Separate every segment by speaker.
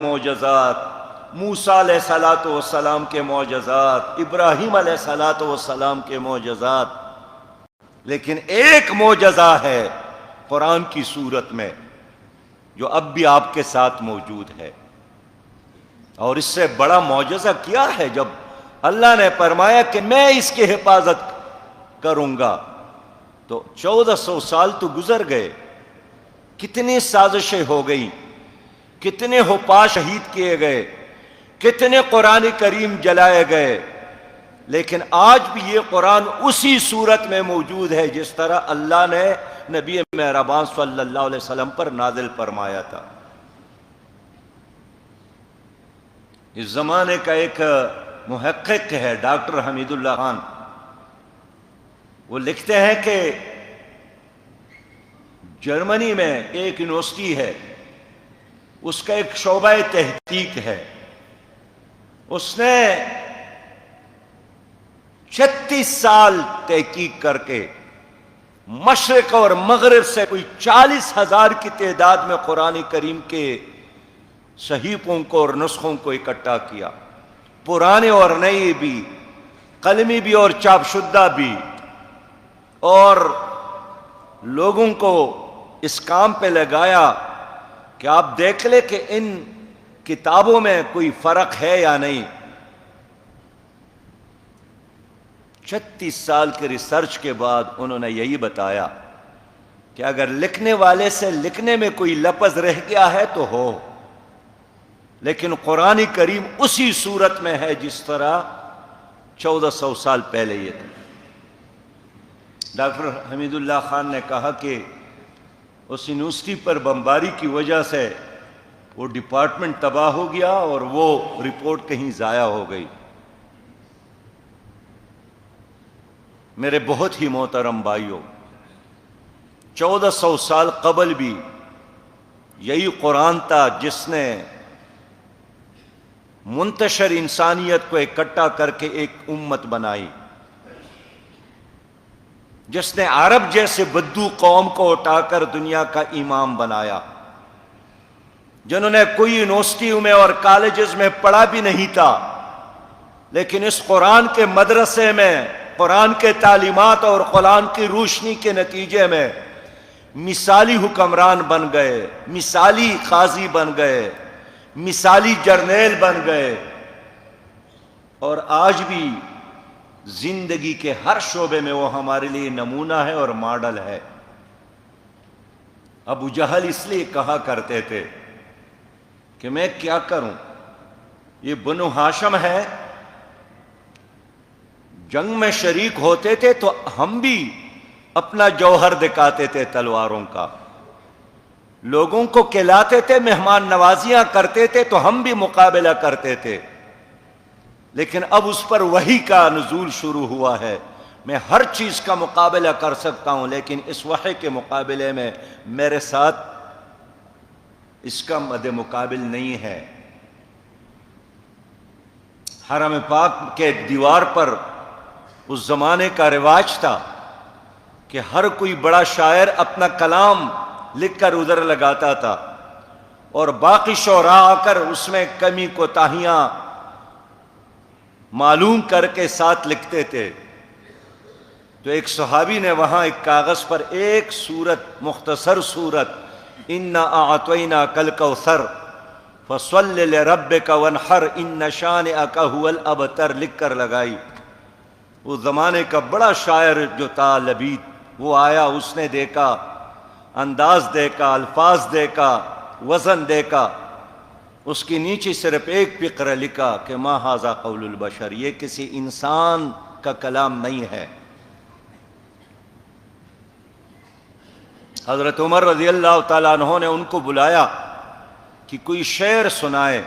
Speaker 1: معجزات، موسیٰ علیہ الصلوۃ والسلام کے معجزات، ابراہیم علیہ الصلوۃ والسلام کے معجزات، لیکن ایک معجزہ ہے قرآن کی صورت میں جو اب بھی آپ کے ساتھ موجود ہے۔ اور اس سے بڑا معجزہ کیا ہے جب اللہ نے فرمایا کہ میں اس کی حفاظت کروں گا، تو 1400 سال تو گزر گئے، کتنی سازشیں ہو گئیں، کتنے حپا شہید کیے گئے، کتنے قرآن کریم جلائے گئے، لیکن آج بھی یہ قرآن اسی صورت میں موجود ہے جس طرح اللہ نے نبی مہربان صلی اللہ علیہ وسلم پر نازل فرمایا تھا۔ اس زمانے کا ایک محقق ہے ڈاکٹر حمید اللہ خان، وہ لکھتے ہیں کہ جرمنی میں ایک یونیورسٹی ہے، اس کا ایک شعبہ تحقیق ہے، اس نے 36 سال تحقیق کر کے مشرق اور مغرب سے کوئی 40,000 کی تعداد میں قرآن کریم کے صحیفوں کو اور نسخوں کو اکٹھا کیا، پرانے اور نئے بھی، قلمی بھی اور چاپ شدہ بھی، اور لوگوں کو اس کام پہ لگایا کہ آپ دیکھ لیں کہ ان کتابوں میں کوئی فرق ہے یا نہیں۔ 36 سال کے ریسرچ کے بعد انہوں نے یہی بتایا کہ اگر لکھنے والے سے لکھنے میں کوئی لفظ رہ گیا ہے تو ہو، لیکن قرآن کریم اسی صورت میں ہے جس طرح 1400 سال پہلے یہ تھا۔ ڈاکٹر حمید اللہ خان نے کہا کہ اس یونیورسٹی پر بمباری کی وجہ سے وہ ڈپارٹمنٹ تباہ ہو گیا اور وہ رپورٹ کہیں ضائع ہو گئی۔ میرے بہت ہی محترم بھائیوں، 1400 سال قبل بھی یہی قرآن تھا جس نے منتشر انسانیت کو اکٹھا کر کے ایک امت بنائی، جس نے عرب جیسے بدو قوم کو اٹھا کر دنیا کا امام بنایا، جنہوں نے کوئی یونیورسٹیوں میں اور کالجز میں پڑھا بھی نہیں تھا، لیکن اس قرآن کے مدرسے میں قرآن کے تعلیمات اور قرآن کی روشنی کے نتیجے میں مثالی حکمران بن گئے، مثالی قاضی بن گئے، مثالی جرنیل بن گئے، اور آج بھی زندگی کے ہر شعبے میں وہ ہمارے لیے نمونہ ہے اور ماڈل ہے۔ ابو جہل اس لیے کہا کرتے تھے کہ میں کیا کروں، یہ بنو ہاشم ہے، جنگ میں شریک ہوتے تھے تو ہم بھی اپنا جوہر دکھاتے تھے تلواروں کا، لوگوں کو کھلاتے تھے، مہمان نوازیاں کرتے تھے تو ہم بھی مقابلہ کرتے تھے، لیکن اب اس پر وحی کا نزول شروع ہوا ہے، میں ہر چیز کا مقابلہ کر سکتا ہوں، لیکن اس وحی کے مقابلے میں میرے ساتھ اس کا مد مقابل نہیں ہے۔ حرم پاک کے دیوار پر اس زمانے کا رواج تھا کہ ہر کوئی بڑا شاعر اپنا کلام لکھ کر ادھر لگاتا تھا، اور باقی شعراء آ کر اس میں کمی کوتاہیاں معلوم کر کے ساتھ لکھتے تھے۔ تو ایک صحابی نے وہاں ایک کاغذ پر ایک سورت، مختصر سورت، اِنَّا أَعْطَيْنَاكَ الْكَوْثَرَ فَصَلِّ لِرَبِّكَ وَانْحَرْ إِنَّ شَانِئَكَ هُوَ الْأَبْتَرُ لکھ کر لگائی۔ اس زمانے کا بڑا شاعر جو تھا لبید، وہ آیا، اس نے دیکھا، انداز دیکھا، الفاظ دیکھا، وزن دیکھا، اس کی نیچے صرف ایک فقرہ لکھا کہ ما ھذا قول البشر، یہ کسی انسان کا کلام نہیں ہے۔ حضرت عمر رضی اللہ تعالیٰ عنہ نے ان کو بلایا کہ کوئی شعر سنائے۔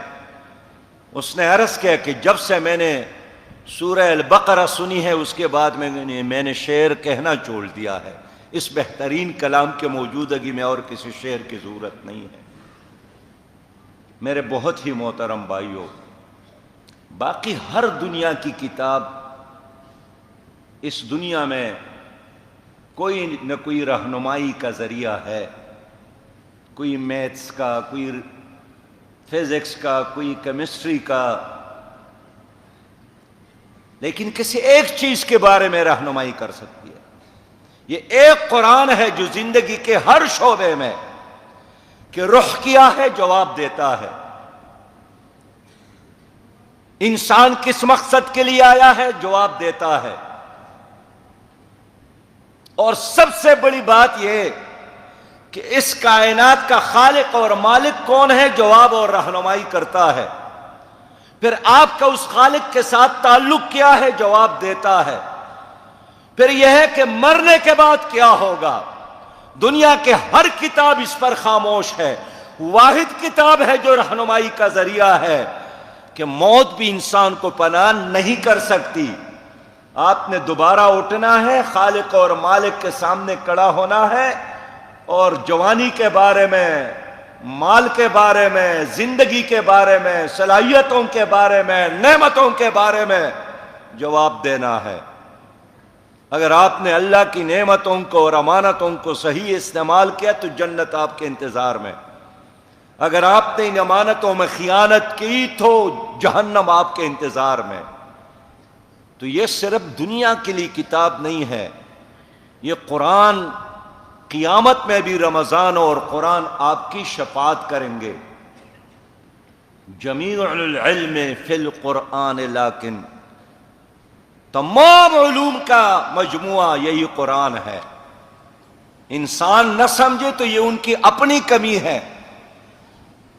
Speaker 1: اس نے عرض کیا کہ جب سے میں نے سورہ البقرہ سنی ہے اس کے بعد میں نے شعر کہنا چھوڑ دیا ہے، اس بہترین کلام کے موجودگی میں اور کسی شعر کی ضرورت نہیں ہے۔ میرے بہت ہی محترم بھائیوں، باقی ہر دنیا کی کتاب اس دنیا میں کوئی نہ کوئی رہنمائی کا ذریعہ ہے، کوئی میتھس کا، کوئی فزکس کا، کوئی کیمسٹری کا، لیکن کسی ایک چیز کے بارے میں رہنمائی کر سکتی ہے۔ یہ ایک قرآن ہے جو زندگی کے ہر شعبے میں کہ رخ کیا ہے جواب دیتا ہے، انسان کس مقصد کے لیے آیا ہے جواب دیتا ہے، اور سب سے بڑی بات یہ کہ اس کائنات کا خالق اور مالک کون ہے جواب اور رہنمائی کرتا ہے، پھر آپ کا اس خالق کے ساتھ تعلق کیا ہے جواب دیتا ہے، پھر یہ ہے کہ مرنے کے بعد کیا ہوگا۔ دنیا کے ہر کتاب اس پر خاموش ہے، واحد کتاب ہے جو رہنمائی کا ذریعہ ہے کہ موت بھی انسان کو پناہ نہیں کر سکتی، آپ نے دوبارہ اٹھنا ہے، خالق اور مالک کے سامنے کھڑا ہونا ہے، اور جوانی کے بارے میں، مال کے بارے میں، زندگی کے بارے میں، صلاحیتوں کے بارے میں، نعمتوں کے بارے میں جواب دینا ہے۔ اگر آپ نے اللہ کی نعمتوں کو اور امانتوں کو صحیح استعمال کیا تو جنت آپ کے انتظار میں، اگر آپ نے ان امانتوں میں خیانت کی تو جہنم آپ کے انتظار میں۔ تو یہ صرف دنیا کے لیے کتاب نہیں ہے، یہ قرآن قیامت میں بھی رمضان اور قرآن آپ کی شفاعت کریں گے۔ جمیع العلم فی القرآن، لیکن تمام علوم کا مجموعہ یہی قرآن ہے۔ انسان نہ سمجھے تو یہ ان کی اپنی کمی ہے،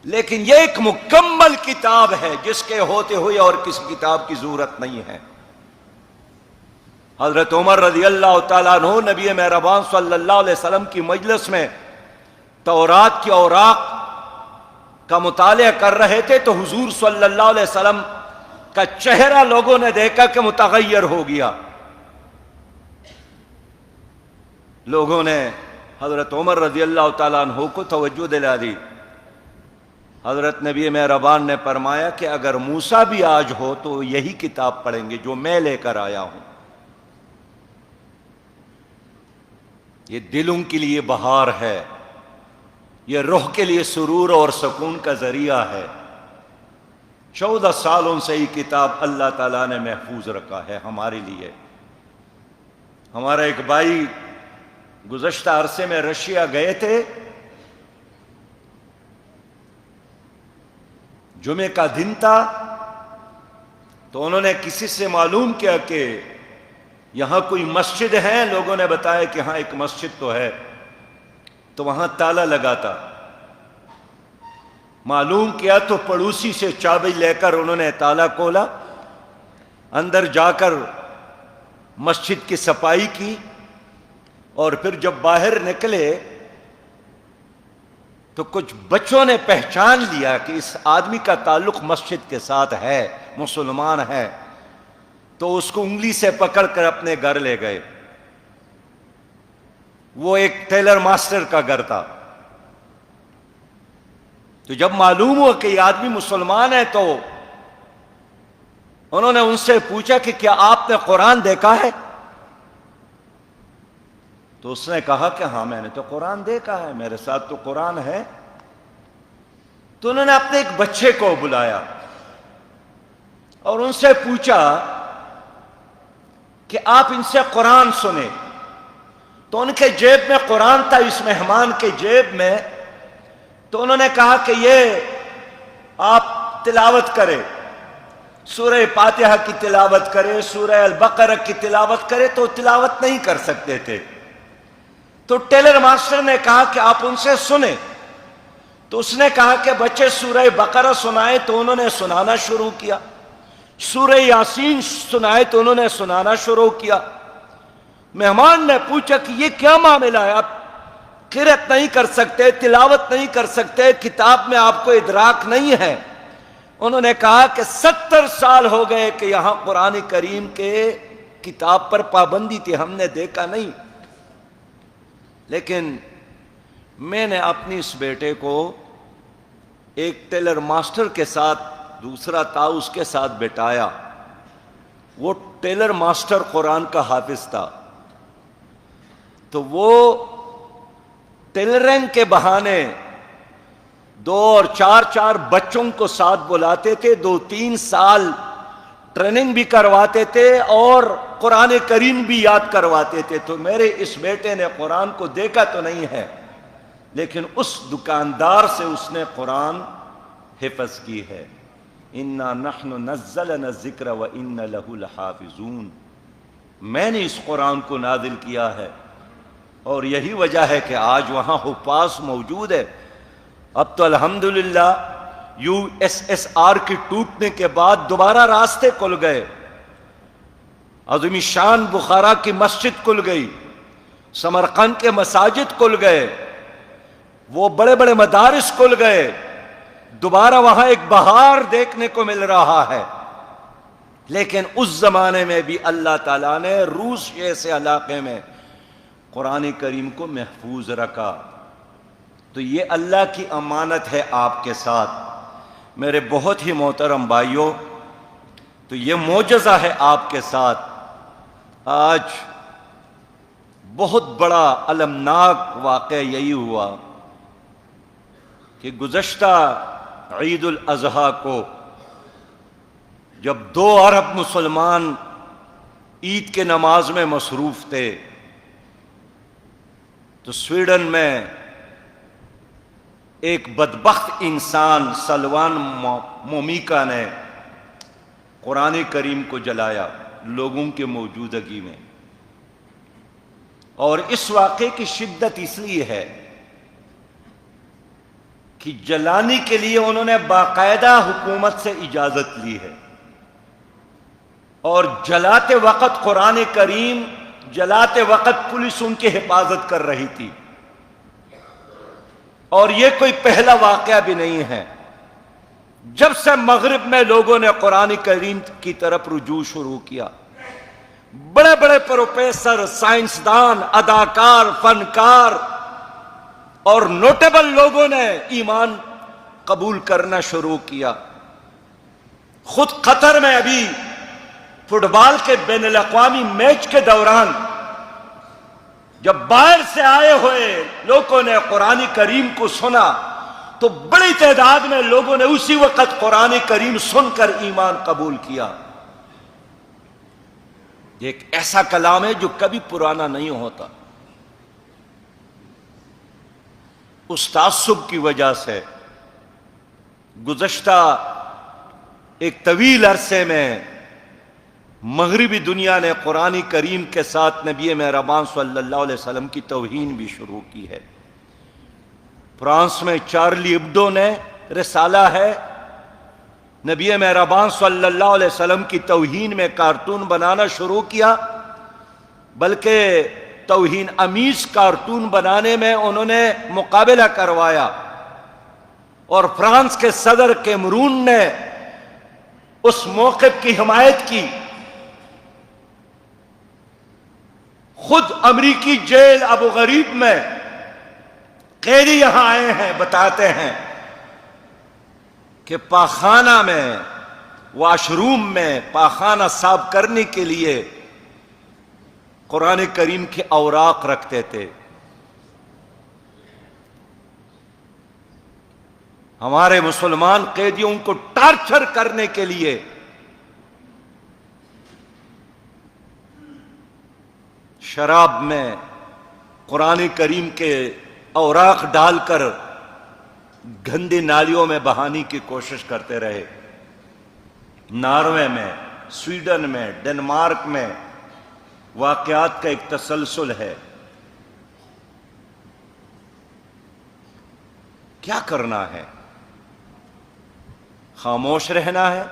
Speaker 1: لیکن یہ ایک مکمل کتاب ہے جس کے ہوتے ہوئے اور کسی کتاب کی ضرورت نہیں ہے۔ حضرت عمر رضی اللہ تعالیٰ عنہ نبی مہربان صلی اللہ علیہ وسلم کی مجلس میں تورات کی اوراق کا مطالعہ کر رہے تھے تو حضور صلی اللہ علیہ وسلم کا چہرہ لوگوں نے دیکھا کہ متغیر ہو گیا۔ لوگوں نے حضرت عمر رضی اللہ تعالیٰ عنہ کو توجہ دلا دی۔ حضرت نبی مہربان نے فرمایا کہ اگر موسیٰ بھی آج ہو تو یہی کتاب پڑھیں گے جو میں لے کر آیا ہوں۔ یہ دلوں کے لیے بہار ہے، یہ روح کے لیے سرور اور سکون کا ذریعہ ہے۔ 14 سالوں سے یہ کتاب اللہ تعالیٰ نے محفوظ رکھا ہے ہمارے لیے۔ ہمارا ایک بھائی گزشتہ عرصے میں رشیا گئے تھے، جمعے کا دن تھا، تو انہوں نے کسی سے معلوم کیا کہ یہاں کوئی مسجد ہے، لوگوں نے بتایا کہ ہاں ایک مسجد تو ہے، تو وہاں تالا لگا تھا۔ معلوم کیا تو پڑوسی سے چابی لے کر انہوں نے تالا کھولا، اندر جا کر مسجد کی صفائی کی، اور پھر جب باہر نکلے تو کچھ بچوں نے پہچان لیا کہ اس آدمی کا تعلق مسجد کے ساتھ ہے، مسلمان ہے، تو اس کو انگلی سے پکڑ کر اپنے گھر لے گئے۔ وہ ایک ٹیلر ماسٹر کا گھر تھا۔ تو جب معلوم ہوا کہ یہ آدمی مسلمان ہے تو انہوں نے ان سے پوچھا کہ کیا آپ نے قرآن دیکھا ہے؟ تو اس نے کہا کہ ہاں میں نے تو قرآن دیکھا ہے، میرے ساتھ تو قرآن ہے۔ تو انہوں نے اپنے ایک بچے کو بلایا اور ان سے پوچھا کہ آپ ان سے قرآن سنیں۔ تو ان کے جیب میں قرآن تھا، اس مہمان کے جیب میں۔ تو انہوں نے کہا کہ یہ آپ تلاوت کریں، سورہ فاتحہ کی تلاوت کرے، سورہ البقرہ کی تلاوت کرے، تو تلاوت نہیں کر سکتے تھے۔ تو ٹیلر ماسٹر نے کہا کہ آپ ان سے سنیں۔ تو اس نے کہا کہ بچے سورہ بقرہ سنائے، تو انہوں نے سنانا شروع کیا۔ سورہ یاسین سنائے تو انہوں نے سنانا شروع کیا۔ مہمان نے پوچھا کہ یہ کیا معاملہ ہے، آپ قرأت نہیں کر سکتے، تلاوت نہیں کر سکتے، کتاب میں آپ کو ادراک نہیں ہے؟ انہوں نے کہا کہ 70 سال ہو گئے کہ یہاں قرآن کریم کے کتاب پر پابندی تھی، ہم نے دیکھا نہیں۔ لیکن میں نے اپنی اس بیٹے کو ایک ٹیلر ماسٹر کے ساتھ، دوسرا تھا اس کے ساتھ بٹھایا۔ وہ ٹیلر ماسٹر قرآن کا حافظ تھا، تو وہ ٹیلرنگ کے بہانے 2 اور 4 بچوں کو ساتھ بلاتے تھے، 2-3 سال ٹریننگ بھی کرواتے تھے اور قرآن کریم بھی یاد کرواتے تھے۔ تو میرے اس بیٹے نے قرآن کو دیکھا تو نہیں ہے، لیکن اس دکاندار سے اس نے قرآن حفظ کی ہے۔ اِنَّا نَحْنُ نَزَّلْنَا الذِّكْرَ وَإِنَّ لَهُ لَحَافِظُونَ، میں نے اس قرآن کو نازل کیا ہے، اور یہی وجہ ہے کہ آج وہاں حفاظ موجود ہے۔ اب تو الحمدللہ USSR کی ٹوٹنے کے بعد دوبارہ راستے کھل گئے، عظیم شان بخارا کی مسجد کھل گئی، سمرقند کے مساجد کھل گئے، وہ بڑے بڑے مدارس کھل گئے، دوبارہ وہاں ایک بہار دیکھنے کو مل رہا ہے۔ لیکن اس زمانے میں بھی اللہ تعالیٰ نے روس جیسے علاقے میں قرآن کریم کو محفوظ رکھا۔ تو یہ اللہ کی امانت ہے آپ کے ساتھ میرے بہت ہی محترم بھائیوں، تو یہ معجزہ ہے آپ کے ساتھ۔ آج بہت بڑا المناک واقعہ یہی ہوا کہ گزشتہ عید الاضحیٰ کو جب 2 ارب مسلمان عید کے نماز میں مصروف تھے، تو سویڈن میں ایک بدبخت انسان سلوان مومیکا نے قرآن کریم کو جلایا لوگوں کے موجودگی میں۔ اور اس واقعے کی شدت اس لیے ہے کہ جلانے کے لیے انہوں نے باقاعدہ حکومت سے اجازت لی ہے، اور جلاتے وقت قرآن کریم جلاتے وقت پولیس ان کی حفاظت کر رہی تھی۔ اور یہ کوئی پہلا واقعہ بھی نہیں ہے، جب سے مغرب میں لوگوں نے قرآن کریم کی طرف رجوع شروع کیا، بڑے بڑے پروفیسر، سائنسدان، اداکار، فنکار اور نوٹیبل لوگوں نے ایمان قبول کرنا شروع کیا۔ خود قطر میں ابھی فٹ بال کے بین الاقوامی میچ کے دوران جب باہر سے آئے ہوئے لوگوں نے قرآن کریم کو سنا، تو بڑی تعداد میں لوگوں نے اسی وقت قرآن کریم سن کر ایمان قبول کیا۔ یہ ایک ایسا کلام ہے جو کبھی پرانا نہیں ہوتا۔ اس تعصب کی وجہ سے گزشتہ ایک طویل عرصے میں مغربی دنیا نے قرآن کریم کے ساتھ نبی مہربان صلی اللہ علیہ وسلم کی توہین بھی شروع کی ہے۔ فرانس میں چارلی ایبڈو نے رسالہ ہے، نبی مہربان صلی اللہ علیہ وسلم کی توہین میں کارٹون بنانا شروع کیا، بلکہ توہین امیز کارٹون بنانے میں انہوں نے مقابلہ کروایا، اور فرانس کے صدر کیمرون نے اس موقف کی حمایت کی۔ خود امریکی جیل ابو غریب میں قیدی یہاں آئے ہیں، بتاتے ہیں کہ پاخانہ میں، واش روم میں پاخانہ صاف کرنے کے لیے قرآن کریم کے اوراق رکھتے تھے۔ ہمارے مسلمان قیدیوں کو ٹارچر کرنے کے لیے شراب میں قرآن کریم کے اوراق ڈال کر گندی نالیوں میں بہانے کی کوشش کرتے رہے۔ ناروے میں، سویڈن میں، ڈنمارک میں واقعات کا ایک تسلسل ہے۔ کیا کرنا ہے؟ خاموش رہنا ہے؟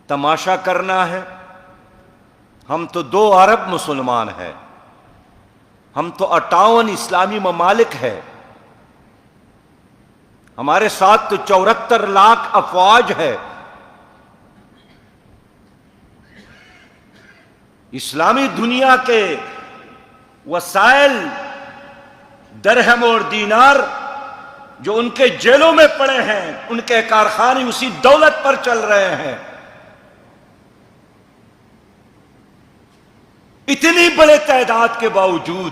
Speaker 1: تماشا کرنا ہے؟ ہم تو 2 ارب مسلمان ہیں، ہم تو 58 اسلامی ممالک ہیں، ہمارے ساتھ تو 74 لاکھ افواج ہے۔ اسلامی دنیا کے وسائل درہم اور دینار جو ان کے جیلوں میں پڑے ہیں، ان کے کارخانے اسی دولت پر چل رہے ہیں۔ اتنی بڑے تعداد کے باوجود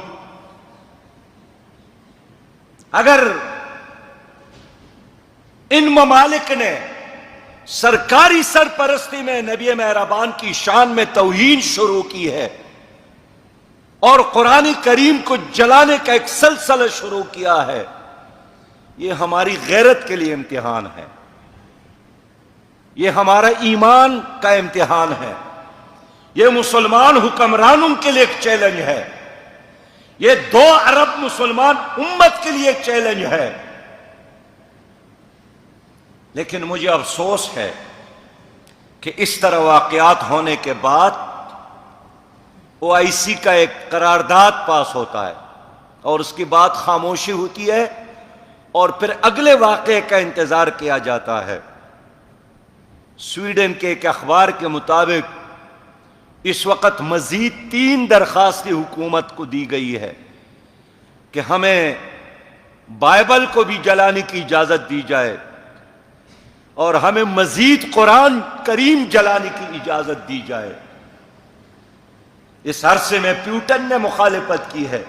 Speaker 1: اگر ان ممالک نے سرکاری سرپرستی میں نبی مہربان کی شان میں توہین شروع کی ہے اور قرآن کریم کو جلانے کا ایک سلسلہ شروع کیا ہے، یہ ہماری غیرت کے لیے امتحان ہے، یہ ہمارا ایمان کا امتحان ہے، یہ مسلمان حکمرانوں کے لیے ایک چیلنج ہے، یہ 2 ارب مسلمان امت کے لیے ایک چیلنج ہے۔ لیکن مجھے افسوس ہے کہ اس طرح واقعات ہونے کے بعد OIC کا ایک قرارداد پاس ہوتا ہے اور اس کی بات خاموشی ہوتی ہے اور پھر اگلے واقعے کا انتظار کیا جاتا ہے۔ سویڈن کے ایک اخبار کے مطابق اس وقت مزید 3 درخواستیں حکومت کو دی گئی ہے کہ ہمیں بائبل کو بھی جلانے کی اجازت دی جائے اور ہمیں مزید قرآن کریم جلانے کی اجازت دی جائے۔ اس عرصے میں پیوٹن نے مخالفت کی ہے،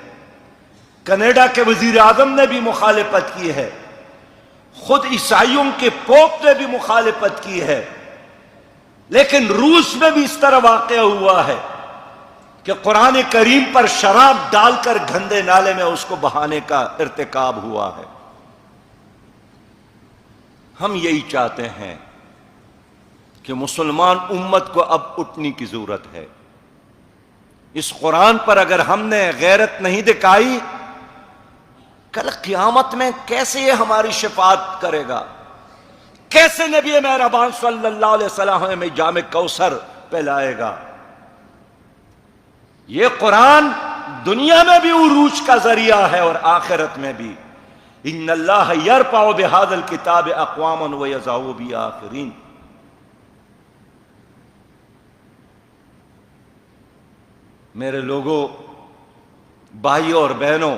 Speaker 1: کینیڈا کے وزیر اعظم نے بھی مخالفت کی ہے، خود عیسائیوں کے پوپ نے بھی مخالفت کی ہے، لیکن روس میں بھی اس طرح واقعہ ہوا ہے کہ قرآن کریم پر شراب ڈال کر گندے نالے میں اس کو بہانے کا ارتکاب ہوا ہے۔ ہم یہی چاہتے ہیں کہ مسلمان امت کو اب اٹھنے کی ضرورت ہے۔ اس قرآن پر اگر ہم نے غیرت نہیں دکھائی، کل قیامت میں کیسے یہ ہماری شفاعت کرے گا؟ کیسے نبی مہربان صلی اللہ علیہ وسلم ہمیں جام کوثر پلائے گا؟ یہ قرآن دنیا میں بھی عروج کا ذریعہ ہے اور آخرت میں بھی۔ ان اللہ یرفع بہذا الکتاب اقواما ویضع بآخرین۔ میرے لوگوں، بھائیوں اور بہنوں،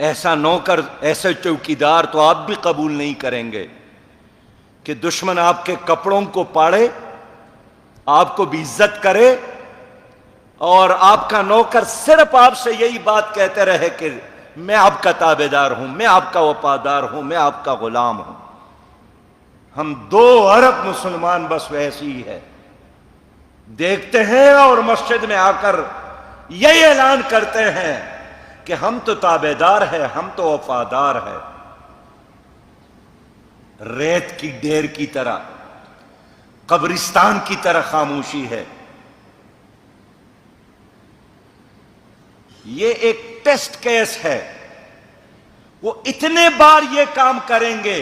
Speaker 1: ایسا نوکر، ایسے چوکیدار تو آپ بھی قبول نہیں کریں گے کہ دشمن آپ کے کپڑوں کو پاڑے، آپ کو بھی عزت کرے اور آپ کا نوکر صرف آپ سے یہی بات کہتے رہے کہ میں آپ کا تابع دار ہوں، میں آپ کا وفادار ہوں، میں آپ کا غلام ہوں۔ ہم 2 ارب مسلمان بس ویسے ہی ہے، دیکھتے ہیں اور مسجد میں آ کر یہی اعلان کرتے ہیں کہ ہم تو تابع دار ہیں، ہم تو وفادار ہیں۔ ریت کی ڈیر کی طرح، قبرستان کی طرح خاموشی ہے۔ یہ ایک ٹیسٹ کیس ہے، وہ اتنے بار یہ کام کریں گے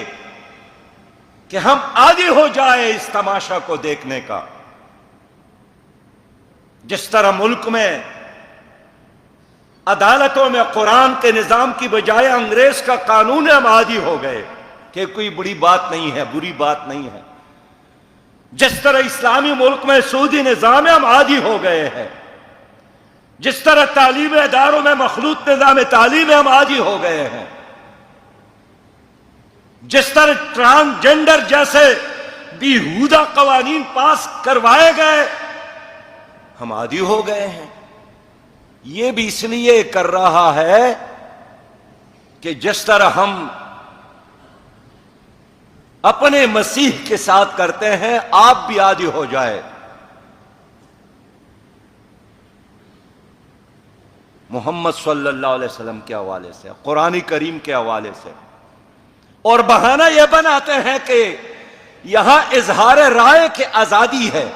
Speaker 1: کہ ہم عادی ہو جائے اس تماشا کو دیکھنے کا۔ جس طرح ملک میں عدالتوں میں قرآن کے نظام کی بجائے انگریز کا قانون ہم عادی ہو گئے کہ کوئی بڑی بات نہیں ہے، بری بات نہیں ہے۔ جس طرح اسلامی ملک میں سعودی نظام ہم عادی ہو گئے ہیں، جس طرح تعلیمی اداروں میں مخلوط نظام تعلیم ہم عادی ہو گئے ہیں، جس طرح ٹرانسجنڈر جیسے بیہودہ قوانین پاس کروائے گئے ہم عادی ہو گئے ہیں۔ یہ بھی اس لیے کر رہا ہے کہ جس طرح ہم اپنے مسیح کے ساتھ کرتے ہیں آپ بھی عادی ہو جائے۔ محمد صلی اللہ علیہ وسلم کے حوالے سے، قرآن کریم کے حوالے سے، اور بہانہ یہ بناتے ہیں کہ یہاں اظہار رائے کی آزادی ہے۔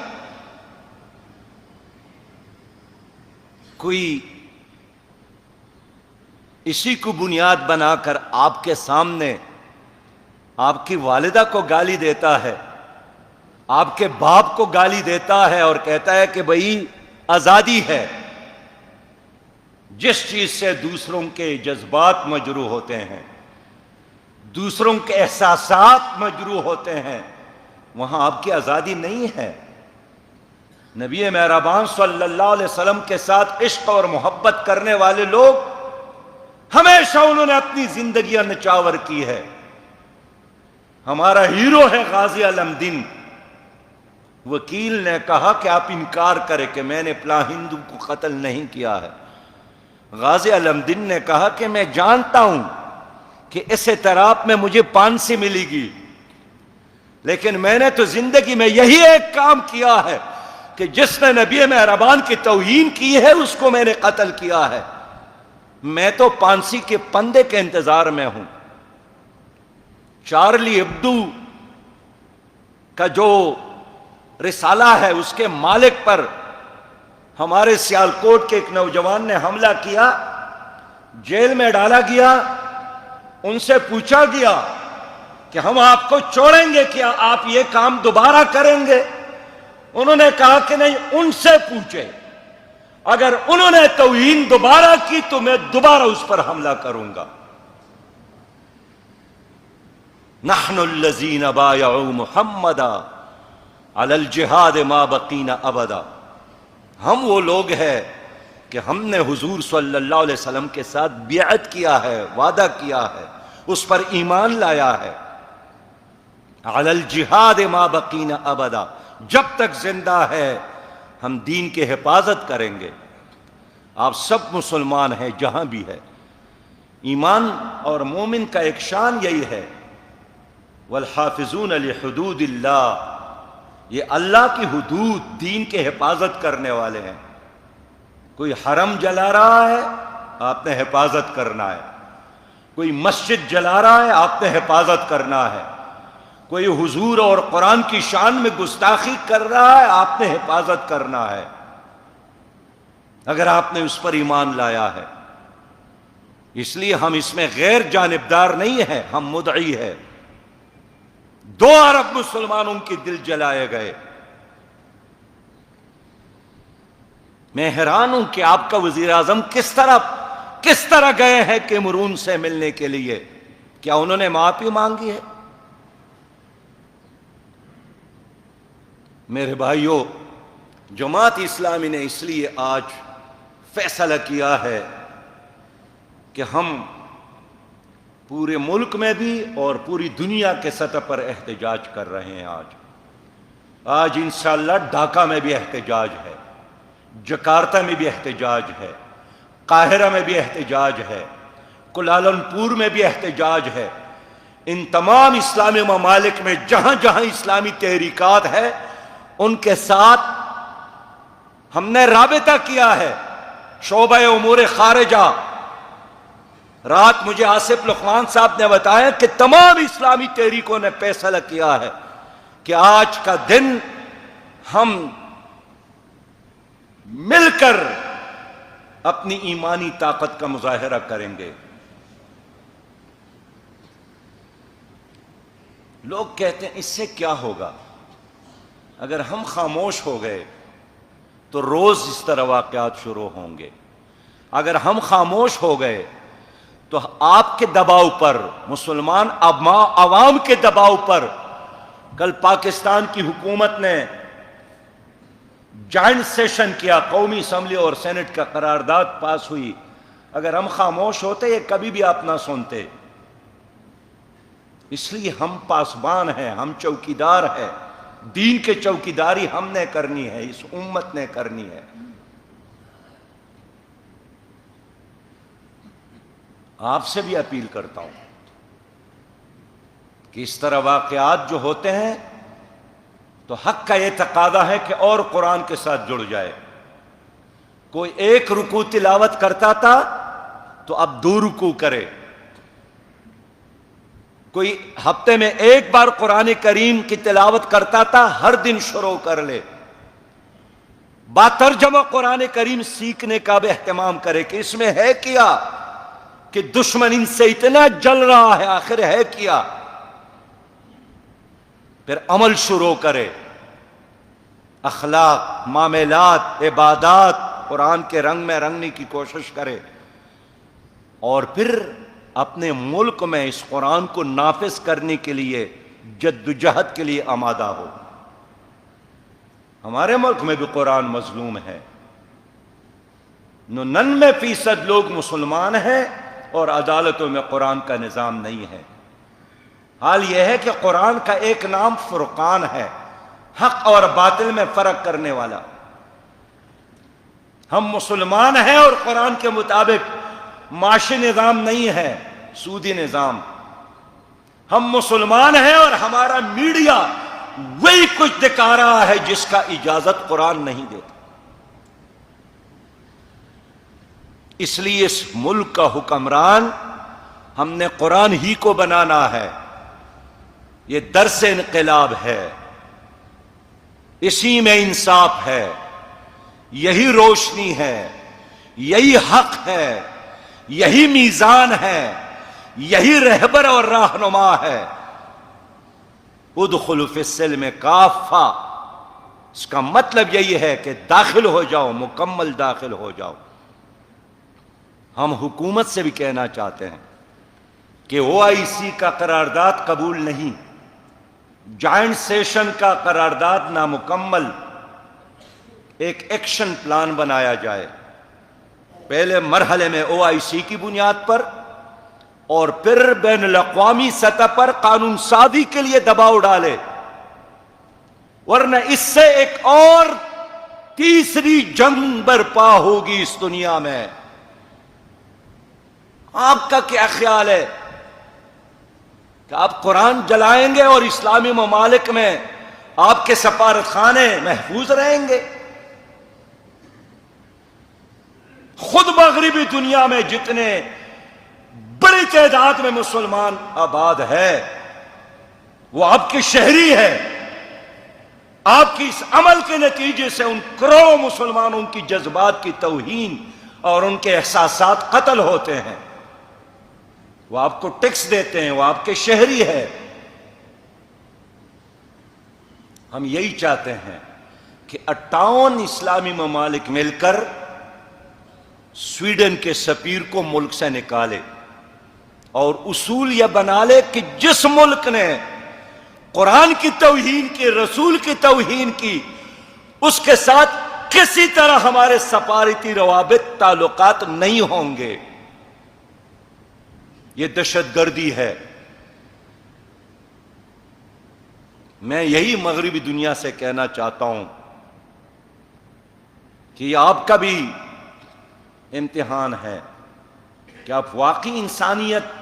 Speaker 1: کوئی اسی کو بنیاد بنا کر آپ کے سامنے آپ کی والدہ کو گالی دیتا ہے، آپ کے باپ کو گالی دیتا ہے اور کہتا ہے کہ بھئی آزادی ہے۔ جس چیز سے دوسروں کے جذبات مجروح ہوتے ہیں، دوسروں کے احساسات مجروح ہوتے ہیں، وہاں آپ کی آزادی نہیں ہے۔ نبی مہربان صلی اللہ علیہ وسلم کے ساتھ عشق اور محبت کرنے والے لوگ ہمیشہ انہوں نے اپنی زندگیاں نچاور کی ہے۔ ہمارا ہیرو ہے غازی علم دین۔ وکیل نے کہا کہ آپ انکار کریں کہ میں نے فلاں ہندو کو قتل نہیں کیا ہے۔ غازی علم دین نے کہا کہ میں جانتا ہوں کہ اس اعتراف میں مجھے پانسی ملے گی، لیکن میں نے تو زندگی میں یہی ایک کام کیا ہے کہ جس نے نبی مہربان کی توہین کی ہے اس کو میں نے قتل کیا ہے، میں تو پانسی کے پندے کے انتظار میں ہوں۔ چارلی ابدو کا جو رسالہ ہے اس کے مالک پر ہمارے سیالکوٹ کے ایک نوجوان نے حملہ کیا، جیل میں ڈالا گیا، ان سے پوچھا گیا کہ ہم آپ کو چھوڑیں گے کیا آپ یہ کام دوبارہ کریں گے؟ انہوں نے کہا کہ نہیں، ان سے پوچھے، اگر انہوں نے توہین دوبارہ کی تو میں دوبارہ اس پر حملہ کروں گا۔ نحن الذین بایعوا محمدا علی الجہاد ما بقینا ابدا، ہم وہ لوگ ہیں کہ ہم نے حضور صلی اللہ علیہ وسلم کے ساتھ بیعت کیا ہے، وعدہ کیا ہے، اس پر ایمان لایا ہے۔ علی الجہاد ما بقینا ابدا، جب تک زندہ ہے ہم دین کی حفاظت کریں گے۔ آپ سب مسلمان ہیں جہاں بھی ہے، ایمان اور مومن کا ایک شان یہی ہے، والحافظون لحدود اللہ، یہ اللہ کی حدود دین کے حفاظت کرنے والے ہیں۔ کوئی حرم جلا رہا ہے آپ نے حفاظت کرنا ہے، کوئی مسجد جلا رہا ہے آپ نے حفاظت کرنا ہے، کوئی حضور اور قرآن کی شان میں گستاخی کر رہا ہے آپ نے حفاظت کرنا ہے، اگر آپ نے اس پر ایمان لایا ہے۔ اس لیے ہم اس میں غیر جانبدار نہیں ہیں، ہم مدعی ہیں۔ 2 ارب مسلمانوں کے دل جلائے گئے۔ میں حیران ہوں کہ آپ کا وزیر اعظم کس طرح گئے ہیں کیمرون سے ملنے کے لیے؟ کیا انہوں نے معافی مانگی ہے؟ میرے بھائیوں، جماعت اسلامی نے اس لیے آج فیصلہ کیا ہے کہ ہم پورے ملک میں بھی اور پوری دنیا کے سطح پر احتجاج کر رہے ہیں۔ آج انشاءاللہ ڈھاکہ میں بھی احتجاج ہے، جکارتہ میں بھی احتجاج ہے، قاہرہ میں بھی احتجاج ہے، کوالالمپور میں بھی احتجاج ہے۔ ان تمام اسلامی ممالک میں جہاں جہاں اسلامی تحریکات ہے ان کے ساتھ ہم نے رابطہ کیا ہے۔ شعبہ امور خارجہ، رات مجھے آصف لقمان صاحب نے بتایا کہ تمام اسلامی تحریکوں نے فیصلہ کیا ہے کہ آج کا دن ہم مل کر اپنی ایمانی طاقت کا مظاہرہ کریں گے۔ لوگ کہتے ہیں اس سے کیا ہوگا؟ اگر ہم خاموش ہو گئے تو روز اس طرح واقعات شروع ہوں گے۔ اگر ہم خاموش ہو گئے تو آپ کے دباؤ پر، مسلمان عوام کے دباؤ پر، کل پاکستان کی حکومت نے جوائنٹ سیشن کیا، قومی اسمبلی اور سینٹ کا قرارداد پاس ہوئی، اگر ہم خاموش ہوتے یہ کبھی بھی آپ نہ سنتے۔ اس لیے ہم پاسبان ہیں، ہم چوکیدار ہیں، دین کے چوکیداری ہم نے کرنی ہے، اس امت نے کرنی ہے۔ آپ سے بھی اپیل کرتا ہوں کہ اس طرح واقعات جو ہوتے ہیں تو حق کا یہ تقاضا ہے کہ اور قرآن کے ساتھ جڑ جائے۔ کوئی 1 رکوع تلاوت کرتا تھا تو اب 2 رکوع کرے، کوئی ہفتے میں 1 بار قرآن کریم کی تلاوت کرتا تھا ہر دن شروع کر لے۔ باترجمہ قرآن کریم سیکھنے کا بھی اہتمام کرے کہ اس میں ہے کیا، کہ دشمن ان سے اتنا جل رہا ہے، آخر ہے کیا، پھر عمل شروع کرے، اخلاق، معاملات، عبادات قرآن کے رنگ میں رنگنے کی کوشش کرے، اور پھر اپنے ملک میں اس قرآن کو نافذ کرنے کے لیے جدوجہد کے لیے آمادہ ہو۔ ہمارے ملک میں بھی قرآن مظلوم ہے، 99% لوگ مسلمان ہیں اور عدالتوں میں قرآن کا نظام نہیں ہے۔ حال یہ ہے کہ قرآن کا ایک نام فرقان ہے، حق اور باطل میں فرق کرنے والا۔ ہم مسلمان ہیں اور قرآن کے مطابق معاشی نظام نہیں ہے، سودی نظام. ہم مسلمان ہیں اور ہمارا میڈیا وہی کچھ دکھا رہا ہے جس کا اجازت قرآن نہیں دیتا. اس لیے اس ملک کا حکمران ہم نے قرآن ہی کو بنانا ہے. یہ درس انقلاب ہے، اسی میں انصاف ہے، یہی روشنی ہے، یہی حق ہے، یہی میزان ہے، یہی رہبر اور رہنما ہے. ادخلوا فی السلم کافہ، اس کا مطلب یہی ہے کہ داخل ہو جاؤ، مکمل داخل ہو جاؤ. ہم حکومت سے بھی کہنا چاہتے ہیں کہ OIC کا قرارداد قبول نہیں، جوائنٹ سیشن کا قرارداد نامکمل. ایک ایکشن پلان بنایا جائے، پہلے مرحلے میں OIC کی بنیاد پر اور پھر بین الاقوامی سطح پر قانون سازی کے لیے دباؤ ڈالے، ورنہ اس سے ایک اور تیسری جنگ برپا ہوگی اس دنیا میں. آپ کا کیا خیال ہے کہ آپ قرآن جلائیں گے اور اسلامی ممالک میں آپ کے سفارت خانے محفوظ رہیں گے؟ خود مغربی دنیا میں جتنے بڑی تعداد میں مسلمان آباد ہے وہ آپ کے شہری ہے. آپ کی اس عمل کے نتیجے سے ان کروڑوں مسلمانوں کی جذبات کی توہین اور ان کے احساسات قتل ہوتے ہیں. وہ آپ کو ٹیکس دیتے ہیں، وہ آپ کے شہری ہے. ہم یہی چاہتے ہیں کہ 58 اسلامی ممالک مل کر سویڈن کے سفیر کو ملک سے نکالے اور اصول یہ بنا لے کہ جس ملک نے قرآن کی توہین کی، رسول کی توہین کی، اس کے ساتھ کسی طرح ہمارے سفارتی روابط تعلقات نہیں ہوں گے. یہ دہشت گردی ہے. میں یہی مغربی دنیا سے کہنا چاہتا ہوں کہ یہ آپ کا بھی امتحان ہے کہ آپ واقعی انسانیت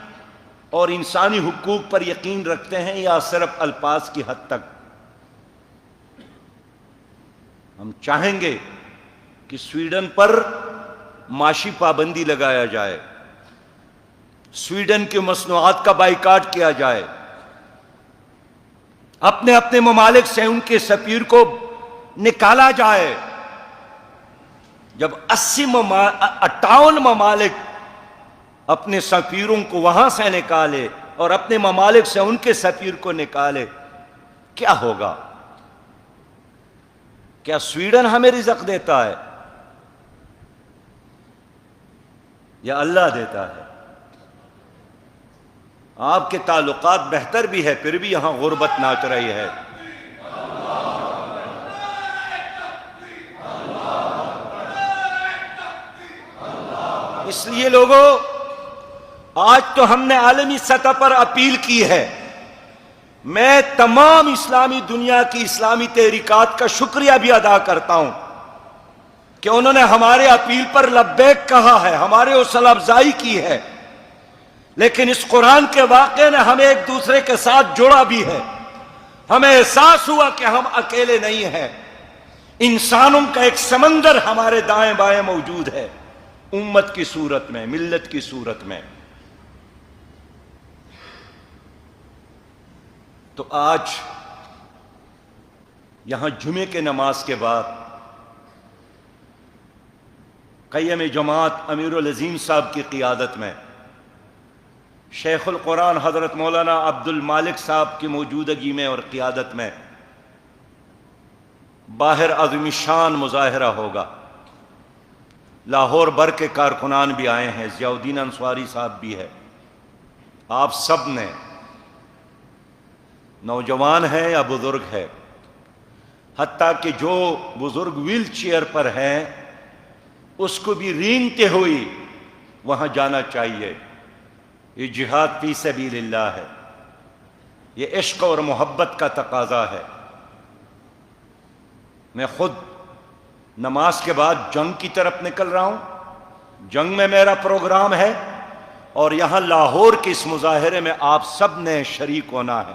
Speaker 1: اور انسانی حقوق پر یقین رکھتے ہیں یا صرف الفاظ کی حد تک. ہم چاہیں گے کہ سویڈن پر معاشی پابندی لگایا جائے، سویڈن کی مصنوعات کا بائیکاٹ کیا جائے، اپنے اپنے ممالک سے ان کے سفیر کو نکالا جائے. جب 58 ممالک اپنے سفیروں کو وہاں سے نکالے اور اپنے ممالک سے ان کے سفیر کو نکالے، کیا ہوگا؟ کیا سویڈن ہمیں رزق دیتا ہے یا اللہ دیتا ہے؟ آپ کے تعلقات بہتر بھی ہے، پھر بھی یہاں غربت ناچ رہی ہے. اس لیے لوگوں، آج تو ہم نے عالمی سطح پر اپیل کی ہے. میں تمام اسلامی دنیا کی اسلامی تحریکات کا شکریہ بھی ادا کرتا ہوں کہ انہوں نے ہمارے اپیل پر لبیک کہا ہے، ہمارے حوصلہ افزائی کی ہے. لیکن اس قرآن کے واقعے نے ہمیں ایک دوسرے کے ساتھ جوڑا بھی ہے. ہمیں احساس ہوا کہ ہم اکیلے نہیں ہیں. انسانوں کا ایک سمندر ہمارے دائیں بائیں موجود ہے، امت کی صورت میں، ملت کی صورت میں. تو آج یہاں جمعے کے نماز کے بعد قیم جماعت امیر العظیم صاحب کی قیادت میں شیخ القرآن حضرت مولانا عبد المالک صاحب کی موجودگی میں اور قیادت میں باہر عظیم شان مظاہرہ ہوگا. لاہور بھر کے کارکنان بھی آئے ہیں، ضیاء الدین انصاری صاحب بھی ہے. آپ سب نے، نوجوان ہے یا بزرگ ہے، حتیٰ کہ جو بزرگ ویل چیئر پر ہیں اس کو بھی رینگتے ہوئی وہاں جانا چاہیے. یہ جہاد فی سبیل اللہ ہے، یہ عشق اور محبت کا تقاضا ہے. میں خود نماز کے بعد جنگ کی طرف نکل رہا ہوں. جنگ میں میرا پروگرام ہے اور یہاں لاہور کے اس مظاہرے میں آپ سب نے شریک ہونا ہے۔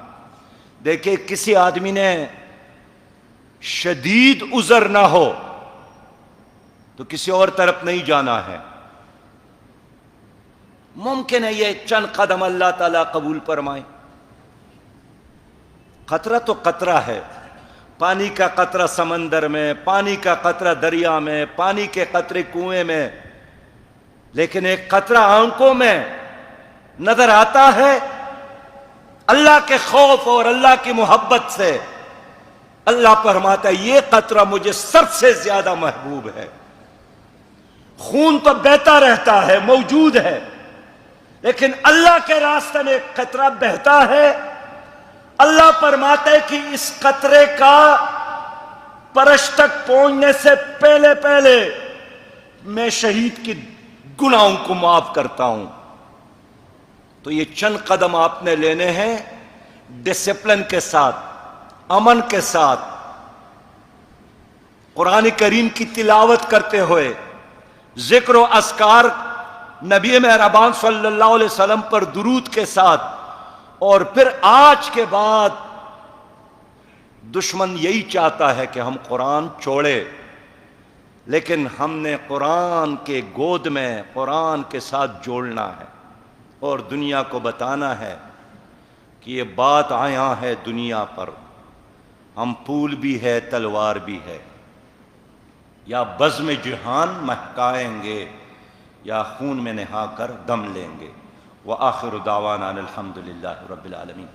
Speaker 1: دیکھیں کسی آدمی نے شدید عذر نہ ہو تو کسی اور طرف نہیں جانا ہے، ممکن ہے یہ چند قدم اللہ تعالیٰ قبول فرمائے۔ قطرہ تو قطرہ ہے، پانی کا قطرہ سمندر میں، پانی کا قطرہ دریا میں، پانی کے قطرے کنویں میں، لیکن ایک قطرہ آنکھوں میں نظر آتا ہے اللہ کے خوف اور اللہ کی محبت سے۔ اللہ فرماتا ہے یہ قطرہ مجھے سب سے زیادہ محبوب ہے۔ خون تو بہتا رہتا ہے، موجود ہے، لیکن اللہ کے راستے میں ایک قطرہ بہتا ہے۔ اللہ فرماتا ہے کہ اس قطرے کا فرش تک پہنچنے سے پہلے پہلے میں شہید کی گناہوں کو معاف کرتا ہوں۔ تو یہ چند قدم آپ نے لینے ہیں ڈسپلن کے ساتھ، امن کے ساتھ، قرآن کریم کی تلاوت کرتے ہوئے، ذکر و اذکار، نبی مہربان صلی اللہ علیہ وسلم پر درود کے ساتھ، اور پھر آج کے بعد دشمن یہی چاہتا ہے کہ ہم قرآن چھوڑے، لیکن ہم نے قرآن کے گود میں قرآن کے ساتھ جوڑنا ہے اور دنیا کو بتانا ہے کہ یہ بات آیا ہے دنیا پر، ہم پھول بھی ہے تلوار بھی ہے، یا بزم جہان مہکائیں گے یا خون میں نہا کر دم لیں گے۔ وآخر دعوانا الحمد للہ رب العالمین۔